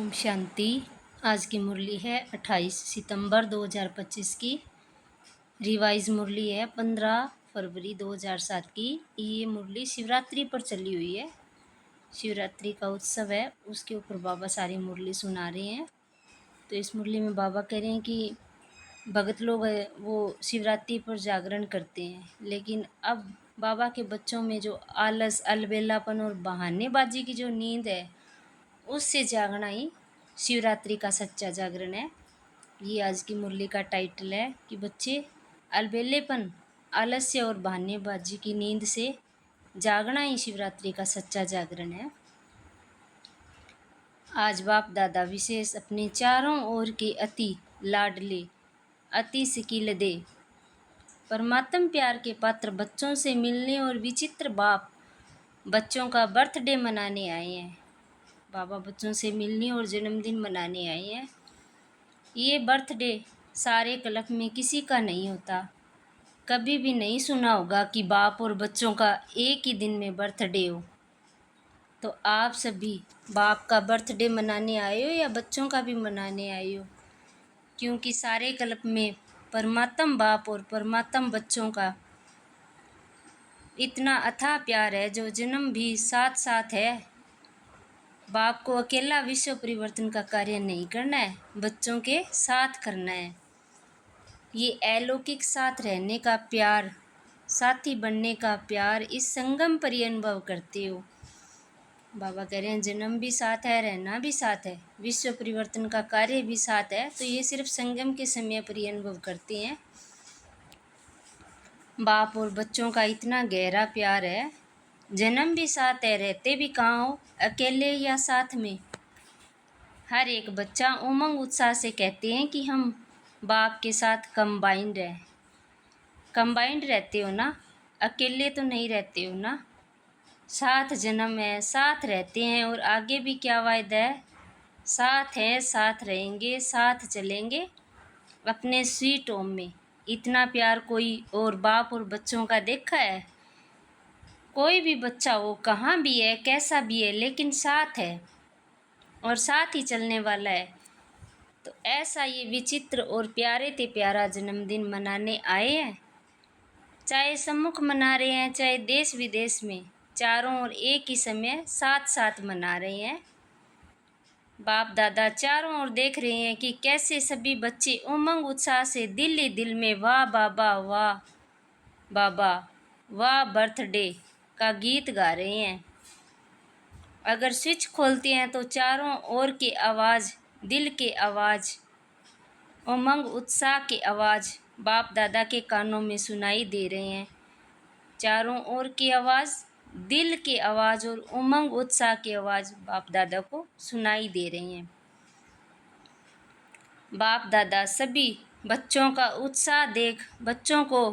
ओम शांति। आज की मुरली है 28 सितंबर 2025 की। रिवाइज मुरली है 15 फरवरी 2007 की। ये मुरली शिवरात्रि पर चली हुई है। शिवरात्रि का उत्सव है, उसके ऊपर बाबा सारी मुरली सुना रहे हैं। तो इस मुरली में बाबा कह रहे हैं कि भगत लोग है वो शिवरात्रि पर जागरण करते हैं, लेकिन अब बाबा के बच्चों में जो आलस, अलबेलापन और बहानेबाजी की जो नींद है, उससे जागना ही शिवरात्रि का सच्चा जागरण है। ये आज की मुरली का टाइटल है कि बच्चे अलबेलेपन, आलस्य और बहानेबाजी की नींद से जागना ही शिवरात्रि का सच्चा जागरण है। आज बाप दादा विशेष अपने चारों ओर के अति लाडले, अति सिकीलदे, परमात्म प्यार के पात्र बच्चों से मिलने और विचित्र बाप बच्चों का बर्थडे मनाने आए हैं। बाबा बच्चों से मिलने और जन्मदिन मनाने आए हैं। ये बर्थडे सारे कलप में किसी का नहीं होता। कभी भी नहीं सुना होगा कि बाप और बच्चों का एक ही दिन में बर्थडे हो। तो आप सभी बाप का बर्थडे मनाने आए हो या बच्चों का भी मनाने आए हो, क्योंकि सारे कल्प में परमात्म बाप और परमात्म बच्चों का इतना अथाह प्यार है जो जन्म भी साथ साथ है। बाप को अकेला विश्व परिवर्तन का कार्य नहीं करना है, बच्चों के साथ करना है। ये अलौकिक साथ रहने का प्यार, साथी बनने का प्यार इस संगम पर ही अनुभव करते हो। बाबा कह रहे हैं जन्म भी साथ है, रहना भी साथ है, विश्व परिवर्तन का कार्य भी साथ है। तो ये सिर्फ संगम के समय पर ही अनुभव करते हैं। बाप और बच्चों का इतना गहरा प्यार है, जन्म भी साथ है, रहते भी कहाँ हो, अकेले या साथ में। हर एक बच्चा उमंग उत्साह से कहते हैं कि हम बाप के साथ कंबाइंड है। कंबाइंड रहते हो ना, अकेले तो नहीं रहते हो ना। साथ जन्म है, साथ रहते हैं और आगे भी क्या वायदा है, साथ हैं, साथ रहेंगे, साथ चलेंगे अपने स्वीट होम में। इतना प्यार कोई और बाप और बच्चों का देखा है? कोई भी बच्चा हो, कहाँ भी है, कैसा भी है, लेकिन साथ है और साथ ही चलने वाला है। तो ऐसा ये विचित्र और प्यारे ते प्यारा जन्मदिन मनाने आए हैं। चाहे सम्मुख मना रहे हैं, चाहे देश विदेश में, चारों ओर एक ही समय साथ साथ मना रहे हैं। बाप दादा चारों ओर देख रहे हैं कि कैसे सभी बच्चे उमंग उत्साह से दिल ही दिल में वाह बाबा, वाह बाबा, वाह बर्थडे का गीत गा रहे हैं। अगर स्विच खोलते हैं तो चारों ओर की आवाज़, दिल के आवाज़, उमंग उत्साह की आवाज़ बाप दादा के कानों में सुनाई दे रहे हैं। चारों ओर की आवाज़, दिल की आवाज़ और उमंग उत्साह की आवाज़ बाप दादा को सुनाई दे रही हैं। बाप दादा सभी बच्चों का उत्साह देख बच्चों को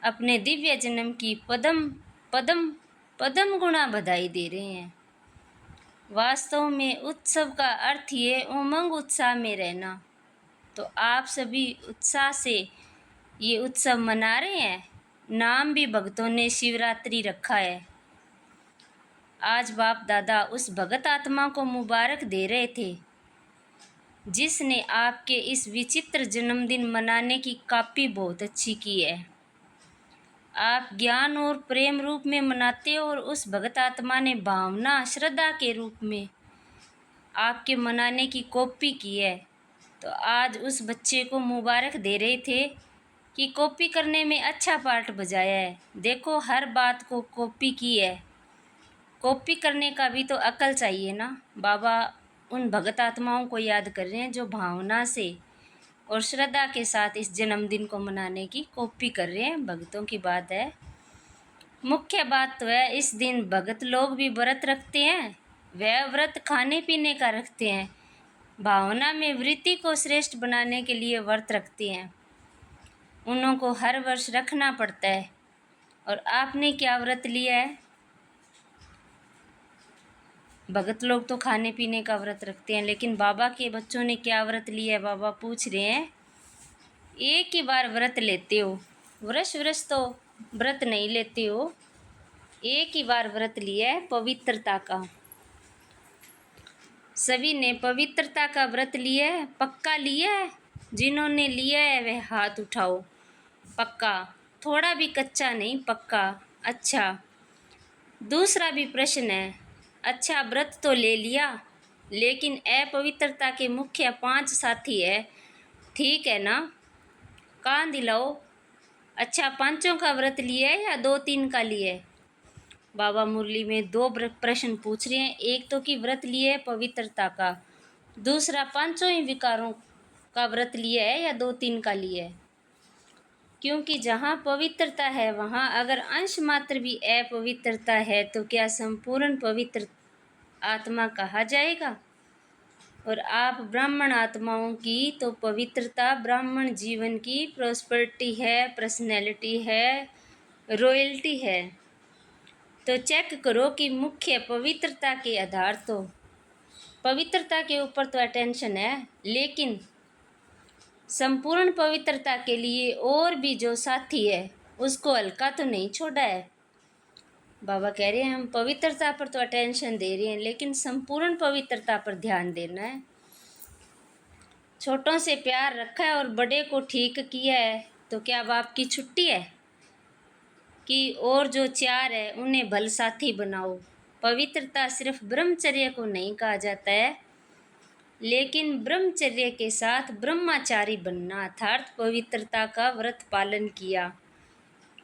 अपने दिव्य जन्म की पदम पदम पदम गुणा बधाई दे रहे हैं। वास्तव में उत्सव का अर्थ ये उमंग उत्साह में रहना। तो आप सभी उत्साह से ये उत्सव मना रहे हैं। नाम भी भक्तों ने शिवरात्रि रखा है। आज बाप दादा उस भगत आत्मा को मुबारक दे रहे थे जिसने आपके इस विचित्र जन्मदिन मनाने की कॉपी बहुत अच्छी की है। आप ज्ञान और प्रेम रूप में मनाते हो और उस भगत आत्मा ने भावना, श्रद्धा के रूप में आपके मनाने की कॉपी की है। तो आज उस बच्चे को मुबारक दे रहे थे कि कॉपी करने में अच्छा पार्ट बजाया है। देखो हर बात को कॉपी की है। कॉपी करने का भी तो अकल चाहिए ना। बाबा उन भगत आत्माओं को याद कर रहे हैं जो भावना से और श्रद्धा के साथ इस जन्मदिन को मनाने की कॉपी कर रहे हैं। भक्तों की बात है। मुख्य बात तो है इस दिन भगत लोग भी व्रत रखते हैं। वह व्रत खाने पीने का रखते हैं, भावना में वृत्ति को श्रेष्ठ बनाने के लिए व्रत रखते हैं। उन्हों को हर वर्ष रखना पड़ता है। और आपने क्या व्रत लिया है? भगत लोग तो खाने पीने का व्रत रखते हैं, लेकिन बाबा के बच्चों ने क्या व्रत लिया है? बाबा पूछ रहे हैं। एक ही बार व्रत लेते हो, वर्ष वर्ष तो व्रत नहीं लेते हो। एक ही बार व्रत लिया है पवित्रता का। सभी ने पवित्रता का व्रत लिया है, पक्का लिया है? जिन्होंने लिया है वह हाथ उठाओ। पक्का, थोड़ा भी कच्चा नहीं, पक्का। अच्छा, दूसरा भी प्रश्न है। अच्छा, व्रत तो ले लिया, लेकिन अपवित्रता के मुख्य 5 साथी है, ठीक है ना? कान दिलाओ। अच्छा, पांचों का व्रत लिया है या 2-3 का लिया है? बाबा मुरली में 2 प्रश्न पूछ रहे हैं। एक तो कि व्रत लिए है पवित्रता का, दूसरा पांचों ही विकारों का व्रत लिया है या 2-3 का लिया है? क्योंकि जहाँ पवित्रता है वहाँ अगर अंश मात्र भी अपवित्रता है तो क्या संपूर्ण पवित्र आत्मा कहा जाएगा? और आप ब्राह्मण आत्माओं की तो पवित्रता ब्राह्मण जीवन की प्रॉस्पेरिटी है, पर्सनैलिटी है, रॉयल्टी है। तो चेक करो कि मुख्य पवित्रता के आधार तो पवित्रता के ऊपर तो अटेंशन है, लेकिन संपूर्ण पवित्रता के लिए और भी जो साथी है उसको हल्का तो नहीं छोड़ा है। बाबा कह रहे हैं हम पवित्रता पर तो अटेंशन दे रहे हैं, लेकिन संपूर्ण पवित्रता पर ध्यान देना है। छोटों से प्यार रखा है और बड़े को ठीक किया है, तो क्या अब आपकी छुट्टी है कि और जो 4 है उन्हें भल साथी बनाओ? पवित्रता सिर्फ ब्रह्मचर्य को नहीं कहा जाता है, लेकिन ब्रह्मचर्य के साथ ब्रह्मचारी बनना अर्थात पवित्रता का व्रत पालन किया।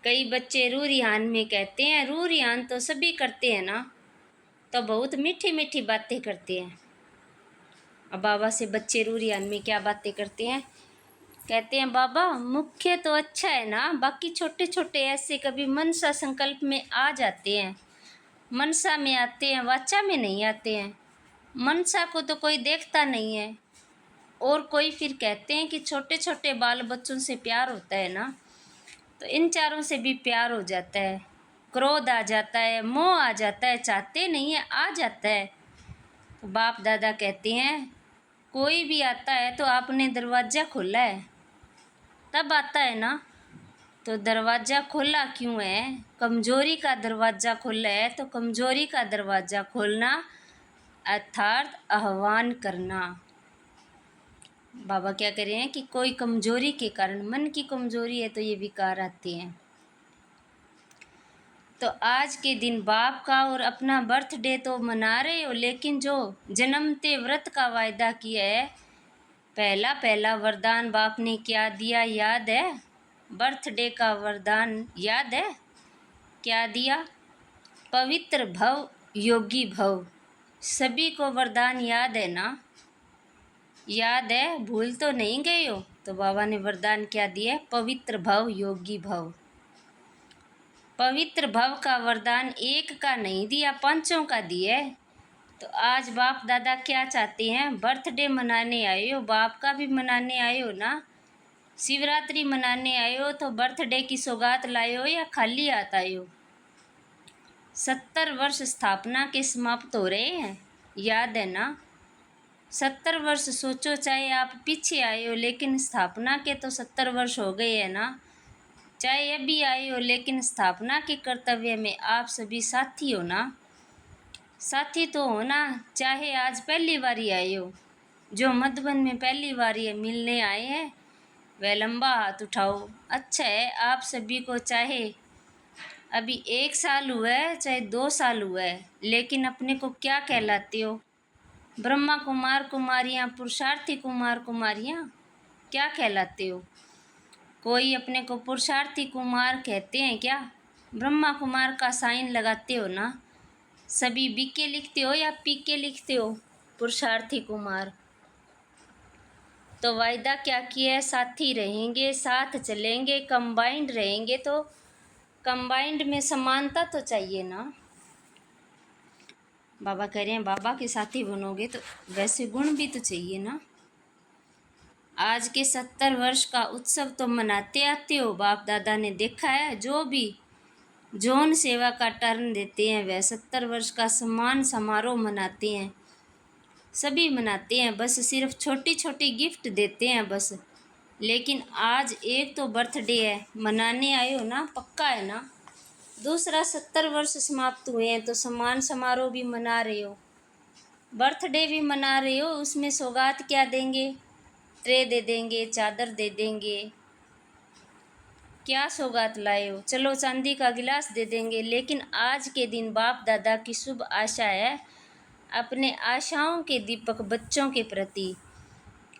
कई बच्चे रू रिहान में कहते हैं, रू रिहान तो सभी करते हैं ना, तो बहुत मीठी मीठी बातें करते हैं। अब बाबा से बच्चे रू रिहान में क्या बातें करते हैं? कहते हैं बाबा मुख्य तो अच्छा है ना, बाकी छोटे छोटे ऐसे कभी मनसा संकल्प में आ जाते हैं, मनसा में आते हैं, वाचा में नहीं आते हैं। मनसा को तो कोई देखता नहीं है। और कोई फिर कहते हैं कि छोटे छोटे बाल बच्चों से प्यार होता है ना, तो इन चारों से भी प्यार हो जाता है, क्रोध आ जाता है, मोह आ जाता है, चाहते नहीं है, आ जाता है। तो बाप दादा कहते हैं कोई भी आता है तो आपने दरवाज़ा खोला है तब आता है ना, तो दरवाज़ा खोला क्यों है? कमज़ोरी का दरवाज़ा खोला है, तो कमज़ोरी का दरवाज़ा खोलना अर्थात आह्वान करना। बाबा क्या कह रहे हैं कि कोई कमज़ोरी के कारण, मन की कमज़ोरी है तो ये विकार आते हैं। तो आज के दिन बाप का और अपना बर्थडे तो मना रहे हो, लेकिन जो जन्मते व्रत का वायदा किया है, पहला पहला वरदान बाप ने क्या दिया याद है? बर्थडे का वरदान याद है? क्या दिया? पवित्र भव, योगी भव। सभी को वरदान याद है ना? याद है? भूल तो नहीं गए हो? तो बाबा ने वरदान क्या दिया? पवित्र भव, योगी भव। पवित्र भव का वरदान एक का नहीं दिया, पांचों का दिया है। तो आज बाप दादा क्या चाहते हैं? बर्थडे मनाने आए हो, बाप का भी मनाने आए हो ना, शिवरात्रि मनाने आए हो, तो बर्थडे की सौगात लाए हो या खाली हाथ आए हो? 70 वर्ष स्थापना के समाप्त हो रहे हैं, याद है ना? 70 वर्ष सोचो, चाहे आप पीछे आए हो लेकिन स्थापना के तो 70 वर्ष हो गए हैं ना। चाहे अभी आए हो लेकिन स्थापना के कर्तव्य में आप सभी साथी हो ना। साथी तो हो ना, चाहे आज पहली बारी आए हो। जो मधुबन में पहली बारी मिलने आए हैं वह लंबा हाथ उठाओ। अच्छा है, आप सभी को चाहे अभी 1 साल हुआ है चाहे 2 साल हुआ है, लेकिन अपने को क्या कहलाते हो? ब्रह्मा कुमार कुमारियाँ, पुरुषार्थी कुमार कुमारियाँ, क्या कहलाते हो? कोई अपने को पुरुषार्थी कुमार कहते हैं क्या? ब्रह्मा कुमार का साइन लगाते हो ना? सभी बीके लिखते हो या पीके लिखते हो? पुरुषार्थी कुमार। तो वायदा क्या किया है? साथी रहेंगे, साथ चलेंगे, कंबाइंड रहेंगे। तो कंबाइंड में समानता तो चाहिए ना। बाबा कह रहे हैं बाबा के साथी बनोगे तो वैसे गुण भी तो चाहिए ना। आज के 70 वर्ष का उत्सव तो मनाते आते हो, बाप दादा ने देखा है। जो भी जौन सेवा का टर्न देते हैं वह 70 वर्ष का सम्मान समारोह मनाते हैं, सभी मनाते हैं, बस सिर्फ छोटी छोटी गिफ्ट देते हैं बस। लेकिन आज एक तो बर्थडे है, मनाने आए हो ना, पक्का है ना। दूसरा 70 वर्ष समाप्त हुए हैं तो सम्मान समारोह भी मना रहे हो। बर्थडे भी मना रहे हो, उसमें सौगात क्या देंगे? ट्रे दे देंगे, चादर दे देंगे, क्या सौगात लाए हो? चलो चांदी का गिलास दे देंगे। लेकिन आज के दिन बाप दादा की शुभ आशा है, अपने आशाओं के दीपक बच्चों के प्रति।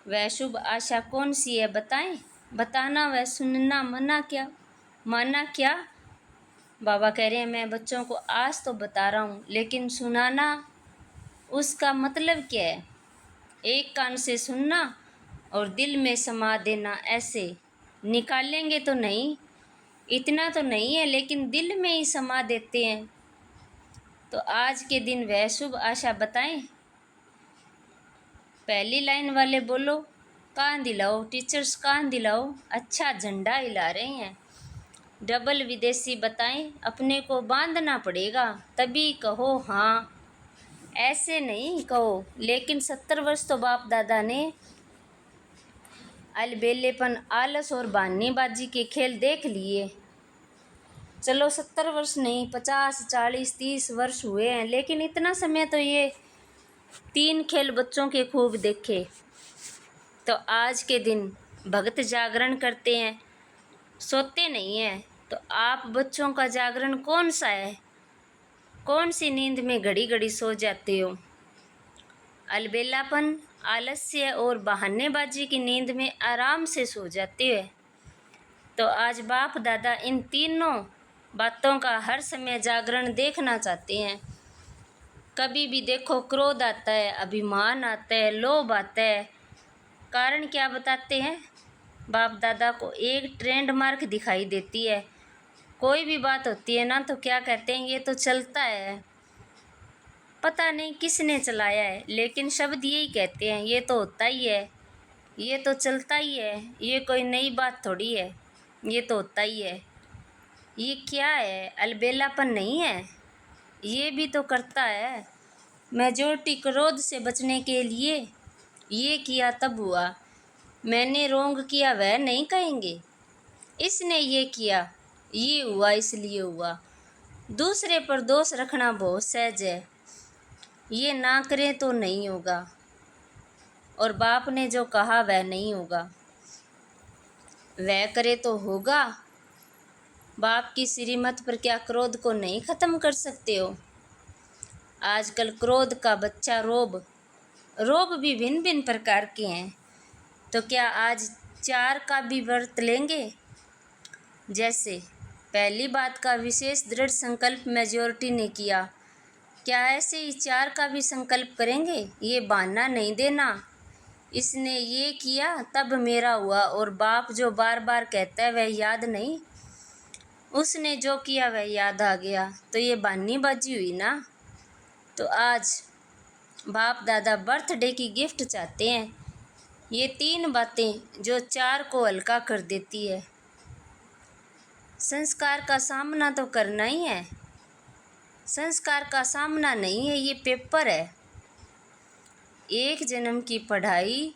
वह शुभ आशा कौन सी है बताएं? बताना व सुनना मना क्या, माना क्या? बाबा कह रहे हैं मैं बच्चों को आज तो बता रहा हूँ, लेकिन सुनाना उसका मतलब क्या है? एक कान से सुनना और दिल में समा देना, ऐसे निकालेंगे तो नहीं, इतना तो नहीं है, लेकिन दिल में ही समा देते हैं। तो आज के दिन वह शुभ आशा बताएं। पहली लाइन वाले बोलो, कान दिलाओ टीचर्स, कान दिलाओ, अच्छा झंडा हिला रहे हैं। डबल विदेशी बताएं, अपने को बांधना पड़ेगा तभी कहो हाँ, ऐसे नहीं कहो। लेकिन 70 वर्ष तो बाप दादा ने अलबेलेपन, आलस और बहानेबाजी के खेल देख लिए। चलो 70 वर्ष नहीं, 50, 40, 30 वर्ष हुए हैं, लेकिन इतना समय तो ये 3 खेल बच्चों के खूब देखे। तो आज के दिन भक्त जागरण करते हैं, सोते नहीं हैं। तो आप बच्चों का जागरण कौन सा है? कौन सी नींद में घड़ी घड़ी सो जाते हो? अलबेलापन, आलस्य और बहानेबाजी की नींद में आराम से सो जाते हो। तो आज बाप दादा इन तीनों बातों का हर समय जागरण देखना चाहते हैं। कभी भी देखो, क्रोध आता है, अभिमान आता है, लोभ आता है, कारण क्या बताते हैं? बाप दादा को एक ट्रेंड मार्क दिखाई देती है। कोई भी बात होती है ना, तो क्या कहते हैं, ये तो चलता है, पता नहीं किसने चलाया है, लेकिन शब्द यही कहते हैं, ये तो होता ही है, ये तो चलता ही है, ये कोई नई बात थोड़ी है, ये तो होता ही है। ये क्या है? अलबेलापन नहीं है, ये भी तो करता है। मेजॉरिटी क्रोध से बचने के लिए ये किया तब हुआ, मैंने रोंग किया वह नहीं कहेंगे। इसने ये किया, ये हुआ इसलिए हुआ। दूसरे पर दोष रखना बहुत सहज है, ये ना करें तो नहीं होगा, और बाप ने जो कहा वह नहीं होगा, वह करे तो होगा। बाप की श्रीमत पर क्या क्रोध को नहीं खत्म कर सकते हो? आजकल क्रोध का बच्चा रोब, रोब भी भिन्न भिन्न प्रकार के हैं। तो क्या आज 4 का भी व्रत लेंगे? जैसे पहली बात का विशेष दृढ़ संकल्प मेजॉरिटी ने किया, क्या ऐसे ही 4 का भी संकल्प करेंगे? ये बहाना नहीं देना, इसने ये किया तब मेरा हुआ, और बाप जो बार बार कहता है वह याद नहीं, उसने जो किया वह याद आ गया, तो ये बहानेबाजी हुई ना। तो आज बाप दादा बर्थडे की गिफ्ट चाहते हैं, ये 3 बातें जो 4 को हल्का कर देती है। संस्कार का सामना तो करना ही है, संस्कार का सामना नहीं है, ये पेपर है। एक जन्म की पढ़ाई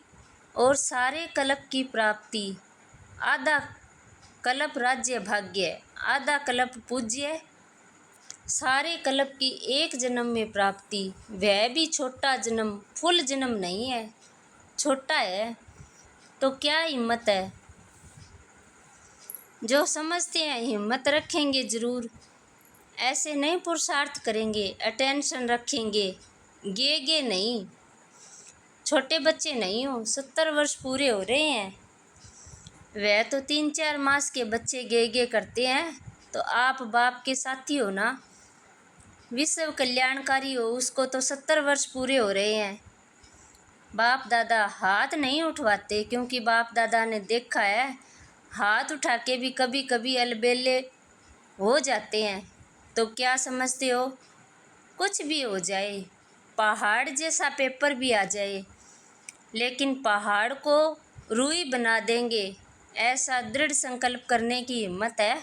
और सारे कल्प की प्राप्ति, आधा कल्प राज्य भाग्य, आधा कल्प पूज्य, सारे कल्प की एक जन्म में प्राप्ति, वह भी छोटा जन्म, फुल जन्म नहीं है, छोटा है। तो क्या हिम्मत है? जो समझते हैं हिम्मत रखेंगे ज़रूर, ऐसे नहीं पुरुषार्थ करेंगे, अटेंशन रखेंगे, गे नहीं। छोटे बच्चे नहीं हो, 70 वर्ष पूरे हो रहे हैं, वह तो 3-4 मास के बच्चे गे करते हैं। तो आप बाप के साथी हो ना, विश्व कल्याणकारी हो, उसको तो 70 वर्ष पूरे हो रहे हैं। बाप दादा हाथ नहीं उठवाते, क्योंकि बाप दादा ने देखा है, हाथ उठा के भी कभी कभी अलबेले हो जाते हैं। तो क्या समझते हो? कुछ भी हो जाए, पहाड़ जैसा पेपर भी आ जाए, लेकिन पहाड़ को रूई बना देंगे, ऐसा दृढ़ संकल्प करने की हिम्मत है,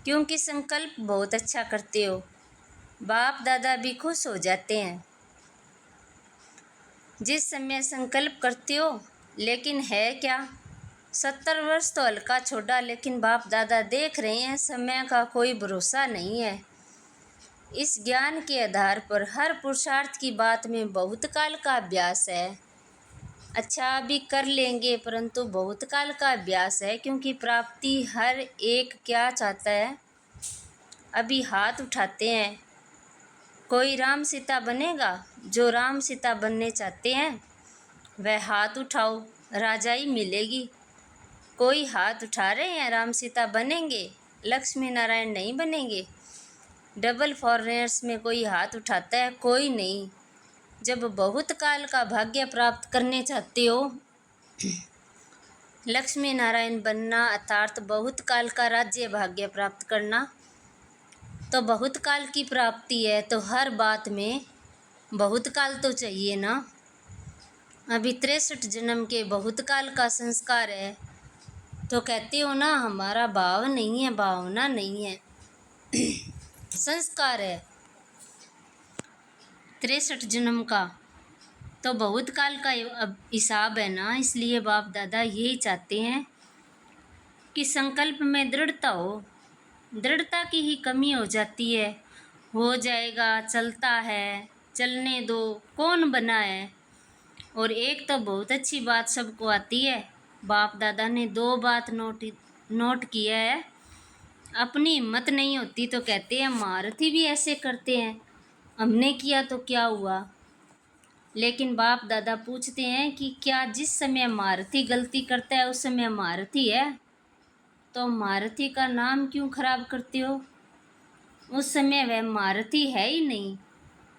क्योंकि संकल्प बहुत अच्छा करते हो। बाप दादा भी खुश हो जाते हैं जिस समय संकल्प करते हो। लेकिन है क्या, 70 वर्ष तो हल्का छोड़ा, लेकिन बाप दादा देख रहे हैं समय का कोई भरोसा नहीं है। इस ज्ञान के आधार पर हर पुरुषार्थ की बात में बहुत काल का अभ्यास है। अच्छा अभी कर लेंगे, परंतु बहुत काल का अभ्यास है, क्योंकि प्राप्ति हर एक क्या चाहता है। अभी हाथ उठाते हैं, कोई राम सीता बनेगा। जो राम सीता बनने चाहते हैं वह हाथ उठाओ, राजाई मिलेगी। कोई हाथ उठा रहे हैं, राम सीता बनेंगे, लक्ष्मी नारायण नहीं बनेंगे। डबल फॉरेनर्स में कोई हाथ उठाता है? कोई नहीं। जब बहुत काल का भाग्य प्राप्त करने चाहते हो, लक्ष्मी नारायण बनना अर्थात बहुत काल का राज्य भाग्य प्राप्त करना, तो बहुत काल की प्राप्ति है, तो हर बात में बहुत काल तो चाहिए ना। अभी 63 जन्म के बहुत काल का संस्कार है, तो कहते हो ना हमारा भाव नहीं है, भावना नहीं है, संस्कार है 63 जन्म का, तो बहुत काल का अब हिसाब है ना। इसलिए बाप दादा यही चाहते हैं कि संकल्प में दृढ़ता हो। दृढ़ता की ही कमी हो जाती है। हो जाएगा, चलता है, चलने दो, कौन बना है। और एक तो बहुत अच्छी बात सबको आती है, बाप दादा ने 2 बात नोट किया है। अपनी हिम्मत नहीं होती तो कहते हैं महारथी भी ऐसे करते हैं, हमने किया तो क्या हुआ। लेकिन बाप दादा पूछते हैं कि क्या जिस समय महारथी गलती करता है उस समय महारथी है, तो महारथी का नाम क्यों खराब करते हो। उस समय वह महारथी है ही नहीं।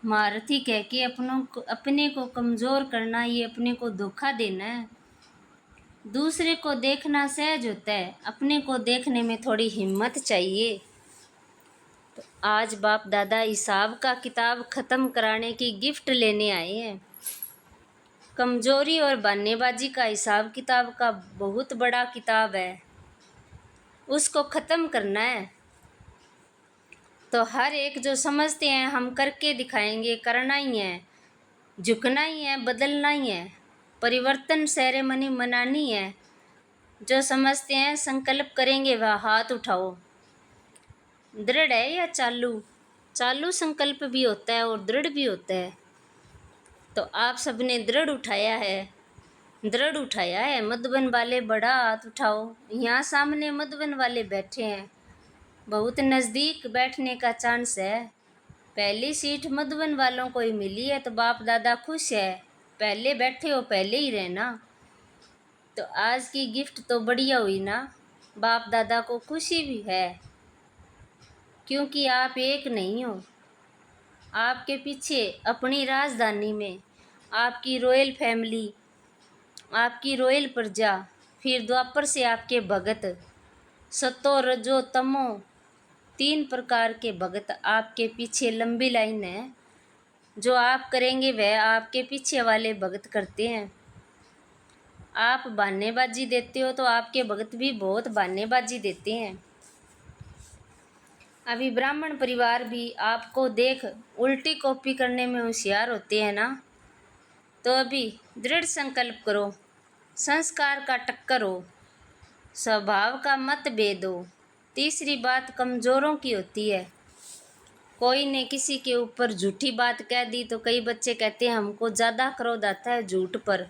महारथी कह के अपने को कमज़ोर करना, ये अपने को धोखा देना है। दूसरे को देखना सहज होता है, अपने को देखने में थोड़ी हिम्मत चाहिए। तो आज बाप दादा हिसाब का किताब ख़त्म कराने की गिफ्ट लेने आए हैं। कमज़ोरी और बहानेबाजी का हिसाब किताब का बहुत बड़ा किताब है, उसको ख़त्म करना है। तो हर एक जो समझते हैं हम करके दिखाएंगे, करना ही है, झुकना ही है, बदलना ही है, परिवर्तन सेरेमनी मनानी है। जो समझते हैं संकल्प करेंगे वह हाथ उठाओ। दृढ़ है या चालू? चालू संकल्प भी होता है और दृढ़ भी होता है। तो आप सबने दृढ़ उठाया है, दृढ़ उठाया है। मधुबन वाले बड़ा हाथ उठाओ। यहाँ सामने मधुबन वाले बैठे हैं, बहुत नज़दीक बैठने का चांस है। पहली सीट मधुबन वालों को ही मिली है, तो बाप दादा खुश है। पहले बैठे हो, पहले ही रहना। तो आज की गिफ्ट तो बढ़िया हुई ना। बाप दादा को खुशी भी है, क्योंकि आप एक नहीं हो। आपके पीछे अपनी राजधानी में आपकी रॉयल फैमिली, आपकी रॉयल प्रजा, फिर द्वापर से आपके भगत, सतो रजो तमो 3 प्रकार के भगत आपके पीछे लंबी लाइन है। जो आप करेंगे वह आपके पीछे वाले भगत करते हैं। आप बहानेबाजी देते हो तो आपके भगत भी बहुत बहानेबाजी देते हैं। अभी ब्राह्मण परिवार भी आपको देख उल्टी कॉपी करने में होशियार होते हैं ना। तो अभी दृढ़ संकल्प करो, संस्कार का टक्कर हो, स्वभाव का मत भेद हो। तीसरी बात कमज़ोरों की होती है। कोई ने किसी के ऊपर झूठी बात कह दी तो कई बच्चे कहते हैं हमको ज़्यादा क्रोध आता है झूठ पर।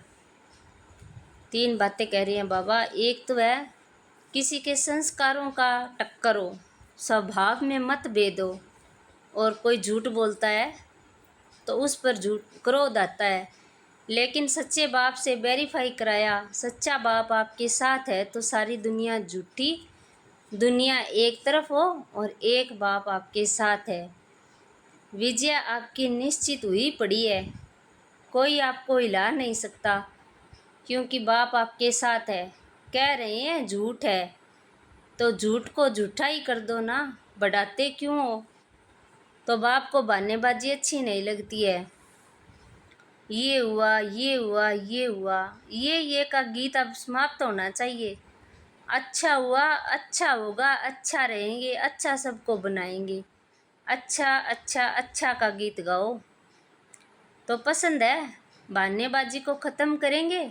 3 बातें कह रही हैं बाबा। एक तो है किसी के संस्कारों का टक्कर हो, स्वभाव में मत भेद हो, और कोई झूठ बोलता है तो उस पर झूठ क्रोध आता है। लेकिन सच्चे बाप से वेरीफाई कराया, सच्चा बाप आपके साथ है तो सारी दुनिया झूठी, दुनिया एक तरफ हो और एक बाप आपके साथ है। विजय आपकी निश्चित हुई पड़ी है, कोई आपको हिला नहीं सकता, क्योंकि बाप आपके साथ है। कह रहे हैं झूठ है, तो झूठ को झूठा ही कर दो ना, बढ़ाते क्यों हो। तो बाप को बहानेबाजी अच्छी नहीं लगती है। ये हुआ, ये हुआ, ये हुआ, ये का गीत अब समाप्त होना चाहिए। अच्छा हुआ, अच्छा होगा, अच्छा रहेंगे, अच्छा सबको बनाएंगे। अच्छा अच्छा अच्छा का गीत गाओ। तो पसंद है, बहानेबाजी को ख़त्म करेंगे।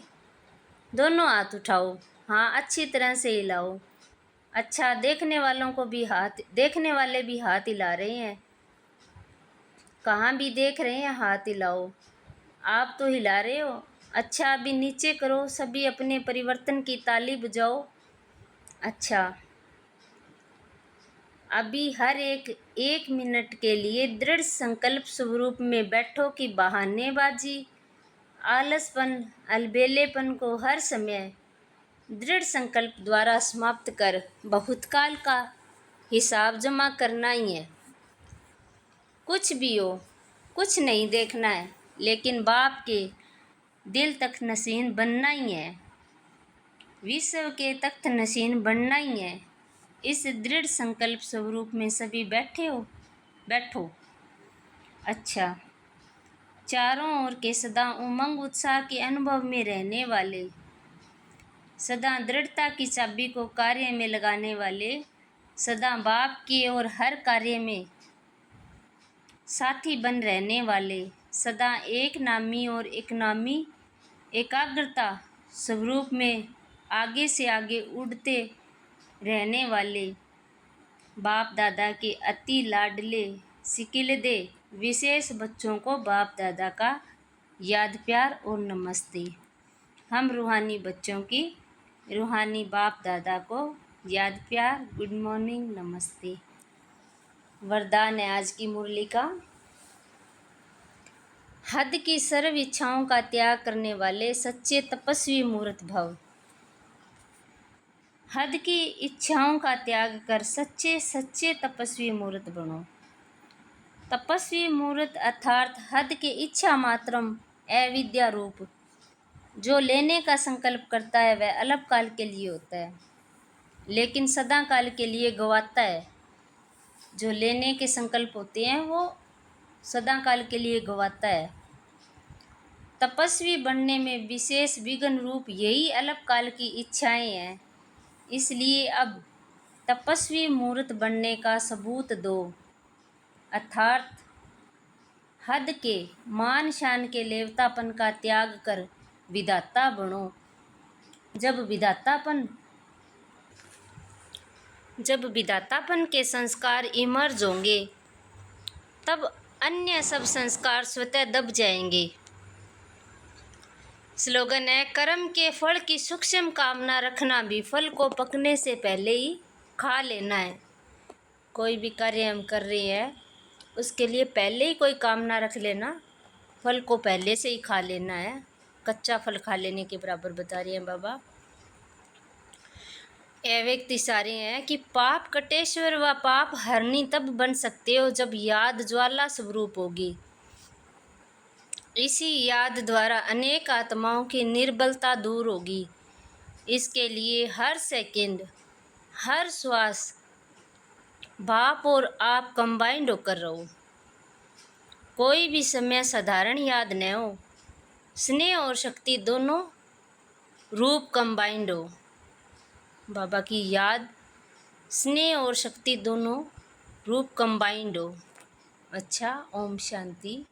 दोनों हाथ उठाओ, हाँ अच्छी तरह से हिलाओ। अच्छा देखने वालों को भी हाथ, देखने वाले भी हाथ हिला रहे हैं। कहाँ भी देख रहे हैं हाथ हिलाओ। आप तो हिला रहे हो। अच्छा अभी नीचे करो, सभी अपने परिवर्तन की ताली बजाओ। अच्छा अभी हर एक 1 मिनट के लिए दृढ़ संकल्प स्वरूप में बैठो कि बहानेबाजी, आलसपन, अलबेलेपन को हर समय दृढ़ संकल्प द्वारा समाप्त कर भूतकाल का हिसाब जमा करना ही है। कुछ भी हो, कुछ नहीं देखना है, लेकिन बाप के दिल तक नशीन बनना ही है, विश्व के तख्त नशीन बनना ही है। इस दृढ़ संकल्प स्वरूप में सभी बैठो। अच्छा चारों ओर के सदा उमंग उत्साह के अनुभव में रहने वाले, सदा दृढ़ता की चाबी को कार्य में लगाने वाले, सदा बाप के और हर कार्य में साथी बन रहने वाले, सदा एक नामी और एक नामी एकाग्रता स्वरूप में आगे से आगे उड़ते रहने वाले, बाप दादा के अति लाडले सिकिलदे विशेष बच्चों को बाप दादा का याद प्यार और नमस्ते। हम रूहानी बच्चों की रूहानी बाप दादा को याद प्यार, गुड मॉर्निंग, नमस्ते। वरदान है आज की मुरली का। हद की सर्व इच्छाओं का त्याग करने वाले सच्चे तपस्वी मूर्त भव। हद की इच्छाओं का त्याग कर सच्चे सच्चे तपस्वी मूर्त बनो। तपस्वी मूर्त अर्थात हद के इच्छा मात्रम अविद्या रूप। जो लेने का संकल्प करता है वह अल्पकाल के लिए होता है, लेकिन सदा काल के लिए गवाता है। जो लेने के संकल्प होते हैं वो सदा काल के लिए गवाता है। तपस्वी बनने में विशेष विघ्न रूप यही अल्पकाल की इच्छाएं हैं। इसलिए अब तपस्वी मूर्त बनने का सबूत दो, अर्थात हद के मान शान के लेवतापन का त्याग कर विधाता बनो। जब विधातापन के संस्कार इमर्ज होंगे तब अन्य सब संस्कार स्वतः दब जाएंगे। स्लोगन है, कर्म के फल की सूक्ष्म कामना रखना भी फल को पकने से पहले ही खा लेना है। कोई भी कार्य हम कर रहे हैं उसके लिए पहले ही कोई कामना रख लेना, फल को पहले से ही खा लेना है। कच्चा फल खा लेने के बराबर बता रहे हैं बाबा। यह व्यक्ति सारे हैं कि पाप कटेश्वर व पाप हरनी तब बन सकते हो जब याद ज्वाला स्वरूप होगी। इसी याद द्वारा अनेक आत्माओं की निर्बलता दूर होगी। इसके लिए हर सेकंड, हर श्वास बाप और आप कंबाइंड होकर रहो। कोई भी समय साधारण याद न हो। स्नेह और शक्ति दोनों रूप कंबाइंड हो। बाबा की याद, स्नेह और शक्ति दोनों रूप कंबाइंड हो। अच्छा, ओम शांति।